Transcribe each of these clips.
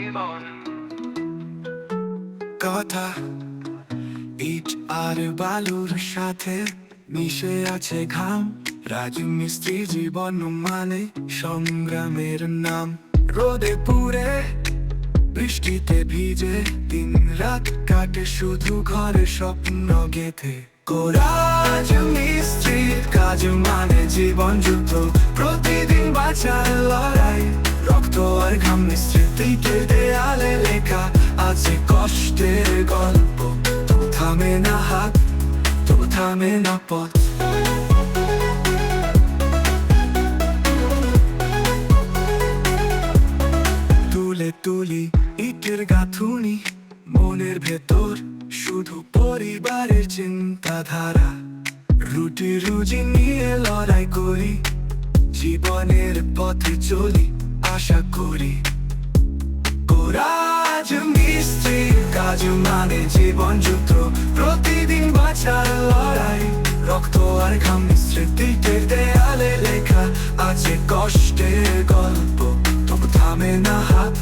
জীবন কথা ইট আর বালুর সাথে মিশে আছে ঘাম। রাজমিস্ত্রি জীবন মানে সংগ্রামের নাম। রোদে পুড়ে বৃষ্টিতে ভিজে দিন রাত কাটে শুধু ঘরে স্বপ্ন গেথে। রাজমিস্ত্রির কাজ মানে জীবন যুদ্ধ, প্রতিদিন বাঁচার লড়াই। রক্ত আর ঘাম স্মৃতিতে দেয়ালে লেখা আছে কষ্টের গল্প। তবু থামে না হাত, তবু থামে না পথ। তুলে তুলি ইটের গাঁথুনি, মনের ভেতর শুধু পরিবারের চিন্তাধারা। রুটি রুজি নিয়ে লড়াই করি, জীবনের পথে চলি আশা করি। রাজমিস্ত্রির কাজ মানে জীবন যুদ্ধ, প্রতিদিন বাঁচার লড়াই। রক্ত আর ঘাম স্মৃতিতে দেয়ালে লেখা আছে কষ্টের গল্প। তবু থামে না হাত,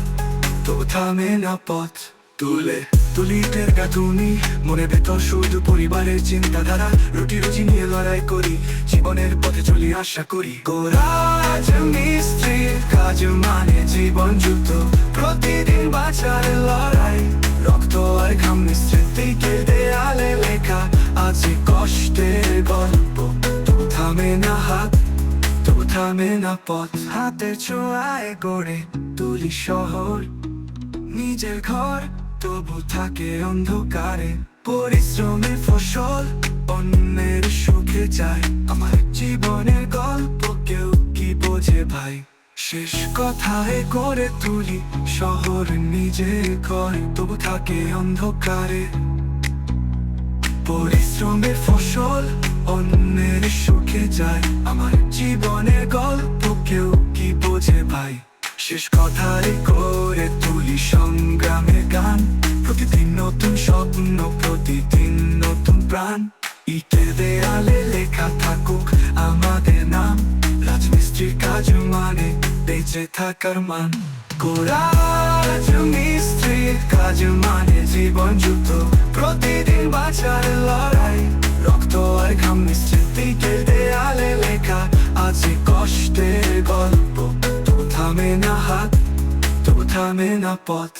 তবু থামে না পথ। তুলে তুলি ইটের গাঁথুনি, মনে ভেতর শুধু পরিবারের চিন্তাধারা। রুটি রুজি নিয়ে লড়াই করি, জীবনের পথে চলি আশা করি। রাজমিস্ত্রির কাজ মানে জীবন যুদ্ধ, প্রতিদিন বাঁচার লড়াই। রক্ত আর ঘাম স্মৃতিতে দেয়ালে লেখা আছে কষ্টের গল্প। তবু থামে না হাত, তবু থামে না পথ। হাতের ছোঁয়ায় গড়ে তুলি শহর, নিজের ঘর তবু থাকে অন্ধকারে। পরিশ্রমের ফসল অন্যের সুখে যায়, আমার জীবনের গল্প কেউ কি বোঝে ভাই। শেষ কথায় করে তুলি শহর নিজের ঘর, তবু থাকে অন্ধকারে। পরিশ্রমের ফসল অন্যের সুখে যায়, আমার জীবনের গল্প কেউ কি বোঝে ভাই। শেষ কথায় করে তুলি সংগ্রামের গান, প্রতিদিন নতুন স্বপ্ন, প্রতিদিন নতুন প্রাণ। ইটের দেয়ালে লেখা থাকুক আমাদের নাম, রাজমিস্ত্রির কাজ মানে বেঁচে থাকার মান। রাজমিস্ত্রির কাজ মানে জীবন যুদ্ধ, প্রতিদিন বাঁচার লড়াই। রক্ত আর ঘাম স্মৃতিতে দেয়ালে লেখা আছে কষ্টের গল্প। তবু থামে না হাত, তবু থামে না পথ।